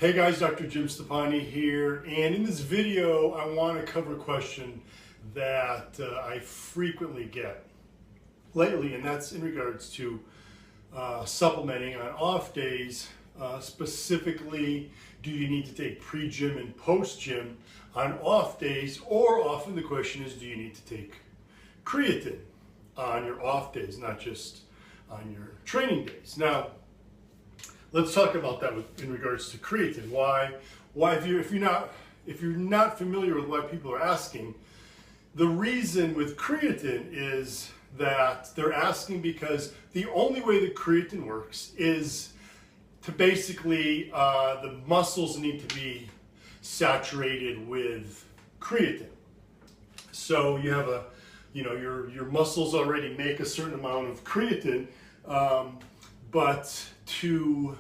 Hey guys, Dr. Jim Stoppani here, and in this video I want to cover a question that I frequently get lately, and that's in regards to supplementing on off days. Specifically, do you need to take pre-gym and post-gym on off days, or often the question is, do you need to take creatine on your off days, not just on your training days? Now, let's talk about that in regards to creatine. Why if you're not familiar with why people are asking, the reason with creatine is that they're asking because the only way that creatine works is to basically the muscles need to be saturated with creatine. So you have your muscles already make a certain amount of creatine, but to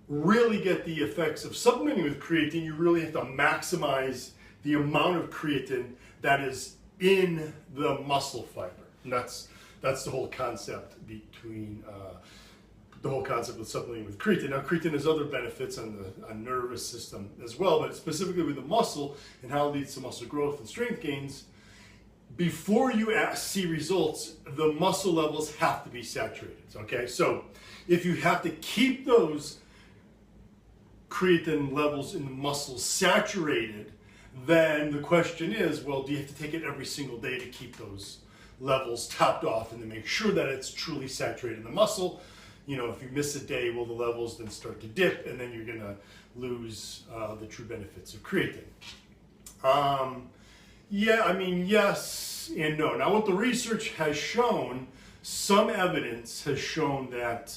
really get the effects of supplementing with creatine, you really have to maximize the amount of creatine that is in the muscle fiber. And that's the whole concept between the whole concept with supplementing with creatine. Now, creatine has other benefits on the nervous system as well, but specifically with the muscle and how it leads to muscle growth and strength gains. Before you see results, the muscle levels have to be saturated, okay? So if you have to keep those creatine levels in the muscles saturated, then the question is, well, do you have to take it every single day to keep those levels topped off and to make sure that it's truly saturated in the muscle? You know, if you miss a day, will the levels then start to dip, and then you're gonna lose the true benefits of creatine. Yeah, I mean, yes and no. Now, what the research has shown, some evidence has shown that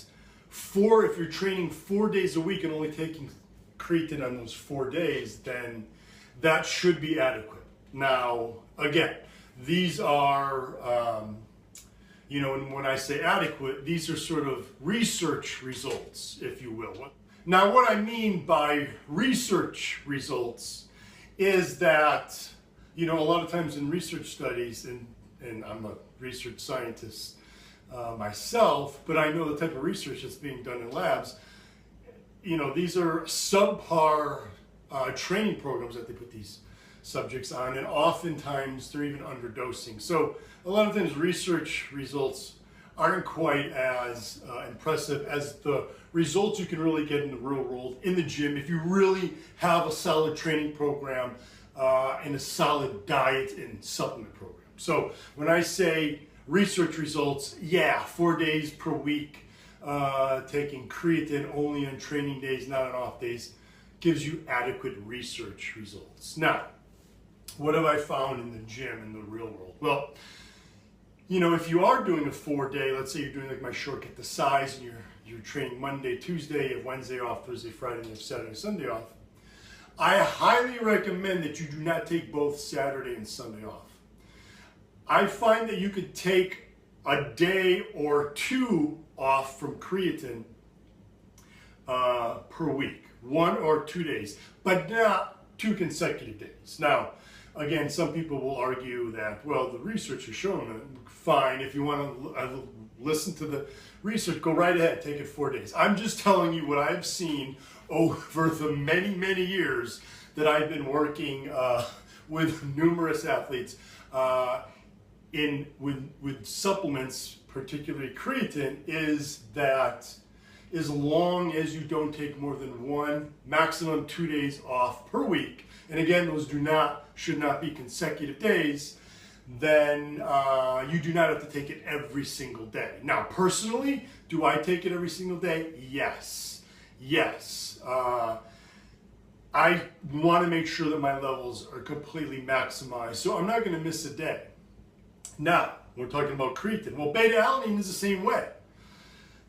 if you're training 4 days a week and only taking creatine on those 4 days, then that should be adequate. Now, again, these are, and when I say adequate, these are sort of research results, if you will. Now, what I mean by research results is that, a lot of times in research studies, and I'm a research scientist myself, but I know the type of research that's being done in labs. These are subpar training programs that they put these subjects on, and oftentimes they're even underdosing. So a lot of times research results aren't quite as impressive as the results you can really get in the real world in the gym if you really have a solid training program and a solid diet and supplement program. So when I say research results, 4 days per week, taking creatine only on training days, not on off days, gives you adequate research results. Now, what have I found in the gym in the real world? Well, if you are doing a 4-day, let's say you're doing like my short get the size, and you're training Monday, Tuesday, you have Wednesday off, Thursday, Friday, and you have Saturday, Sunday off, I highly recommend that you do not take both Saturday and Sunday off. I find that you could take a day or two off from creatine per week, 1 or 2 days, but not 2 consecutive days. Now, again, some people will argue that, well, the research has shown that. Fine, if you want to listen to the research, go right ahead, take it 4 days. I'm just telling you what I've seen over the many, many years that I've been working with numerous athletes with supplements, particularly creatine, is that as long as you don't take more than 1, maximum 2 days off per week, and again, those should not be consecutive days, then you do not have to take it every single day. Now, personally, do I take it every single day? Yes. I want to make sure that my levels are completely maximized, so I'm not going to miss a day. Now, we're talking about creatine. Well, beta-alanine is the same way.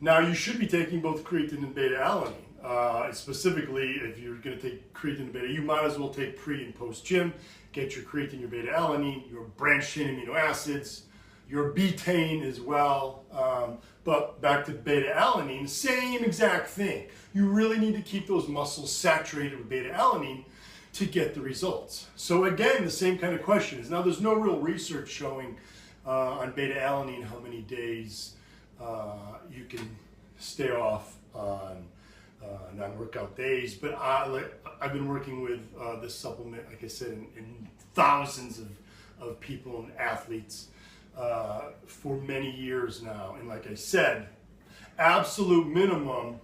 Now, you should be taking both creatine and beta-alanine. Specifically, if you're going to take creatine and beta, you might as well take pre and post-gym. Get your creatine, your beta-alanine, your branched-chain amino acids, your betaine as well. But back to beta-alanine, same exact thing. You really need to keep those muscles saturated with beta-alanine to get the results. So again, the same kind of question is, now there's no real research showing on beta-alanine how many days you can stay off on non-workout days. But I've been working with this supplement, like I said, in thousands of people and athletes for many years now. And like I said, absolute minimum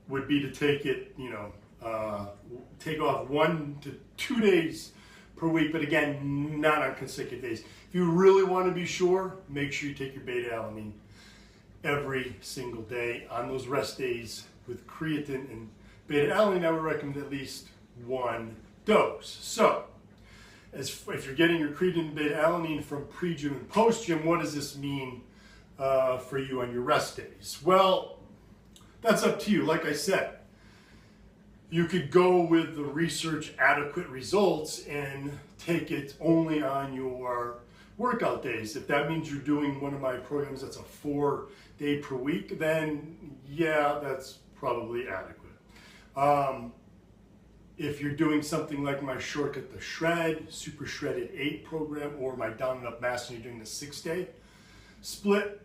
would be to take it, take off 1 to 2 days per week, but again, not on consecutive days. If you really want to be sure, make sure you take your beta-alanine every single day. On those rest days with creatine and beta-alanine, I would recommend at least 1 dose. So, if you're getting your creatine and beta-alanine from pre-gym and post-gym, what does this mean for you on your rest days? Well, that's up to you. Like I said, you could go with the research adequate results and take it only on your workout days. If that means you're doing one of my programs that's a 4-day per week, then yeah, that's probably adequate. If you're doing something like my Shortcut to Shred, Super Shredded 8 program, or my Down and Up Mass, and you're doing the 6-day split,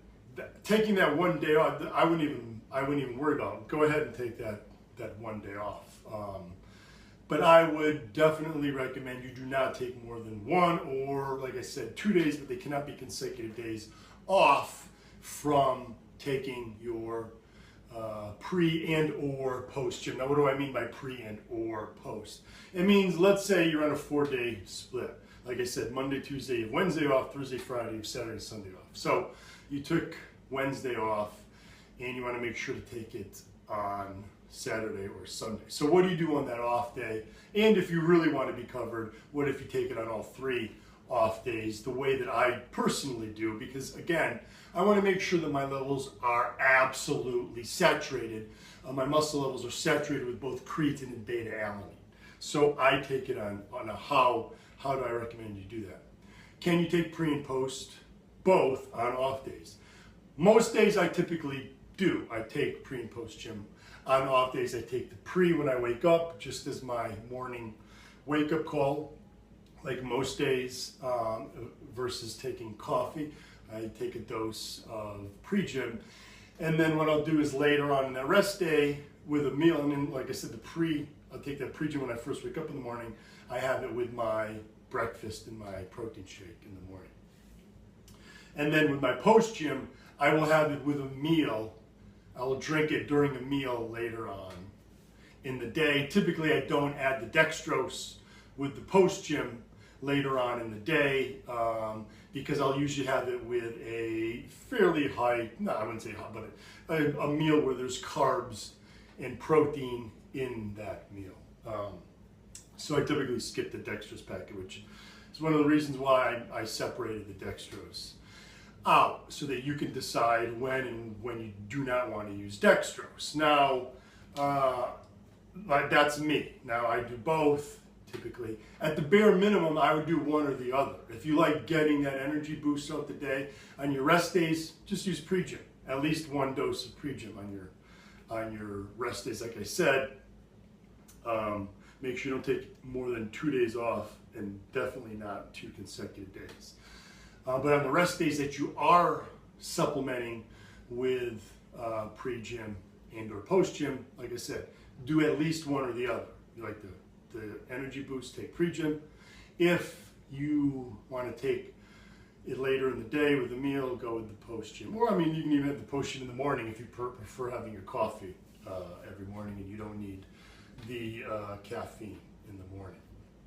taking that 1 day off, I wouldn't even worry about it. Go ahead and take that 1 day off. But I would definitely recommend you do not take more than 1 or, like I said, 2 days, but they cannot be consecutive days off from taking your pre and or post gym. Now, what do I mean by pre and or post? It means, let's say you're on a 4-day split. Like I said, Monday, Tuesday, you have Wednesday off, Thursday, Friday, you have Saturday, Sunday off. So you took Wednesday off and you want to make sure to take it on Saturday or Sunday. So what do you do on that off day? And if you really want to be covered, what if you take it on all 3 off days, the way that I personally do? Because again, I want to make sure that my levels are absolutely saturated. My muscle levels are saturated with both creatine and beta-alanine. So I take it on a how do I recommend you do that? Can you take pre and post both on off days? Most days I typically do. I take pre and post gym. On off days, I take the pre when I wake up, just as my morning wake-up call. Like most days, versus taking coffee, I take a dose of pre-gym. And then what I'll do is later on in that rest day with a meal, and then, like I said, I'll take that pre-gym when I first wake up in the morning. I have it with my breakfast and my protein shake in the morning. And then with my post-gym, I will have it with a meal. I will drink it during a meal later on in the day. Typically, I don't add the dextrose with the post-gym later on in the day because I'll usually have it with a fairly high, no, I wouldn't say high, but a meal where there's carbs and protein in that meal. So I typically skip the dextrose packet, which is one of the reasons why I separated the dextrose out, so that you can decide when you do not want to use dextrose. Now, that's me. Now, I do both typically. At the bare minimum, I would do one or the other. If you like getting that energy boost throughout the day, on your rest days, just use pre-gym. At least 1 dose of pre-gym on your rest days. Like I said, make sure you don't take more than 2 days off, and definitely not 2 consecutive days. But on the rest days that you are supplementing with pre-gym and or post-gym, like I said, do at least one or the other. You like the energy boost, take pre-gym. If you want to take it later in the day with a meal, go with the post-gym. Or, I mean, you can even have the post-gym in the morning if you prefer having your coffee every morning and you don't need the caffeine in the morning.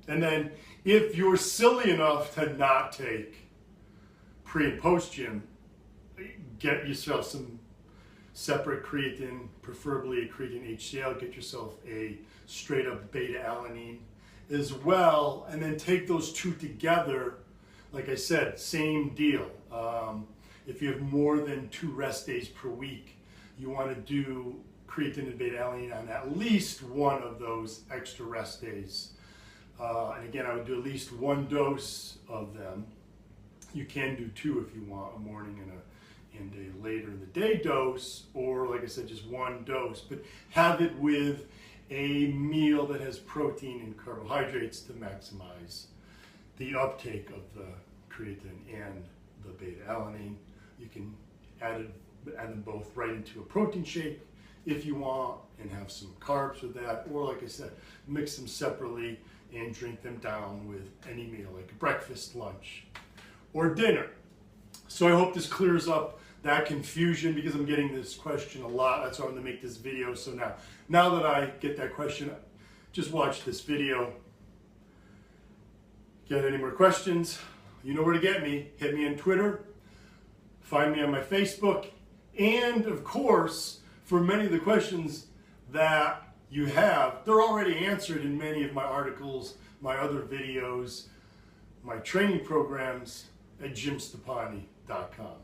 And then if you're silly enough to not take pre and post gym, get yourself some separate creatine, preferably a creatine HCl. Get yourself a straight up beta-alanine as well, and then take those 2 together. Like I said, same deal. If you have more than 2 rest days per week, you want to do creatine and beta-alanine on at least one of those extra rest days. And again, I would do at least 1 dose of them. You can do 2 if you want, a morning and a later in the day dose, or like I said, just 1 dose. But have it with a meal that has protein and carbohydrates to maximize the uptake of the creatine and the beta-alanine. You can add them both right into a protein shake if you want, and have some carbs with that, or like I said, mix them separately and drink them down with any meal, like breakfast, lunch, or dinner. So I hope this clears up that confusion, because I'm getting this question a lot. That's why I'm going to make this video. So now that I get that question, just watch this video. Get any more questions? You know where to get me. Hit me on Twitter. Find me on my Facebook. And of course, for many of the questions that you have, they're already answered in many of my articles, my other videos, my training programs at JYMStoppani.com.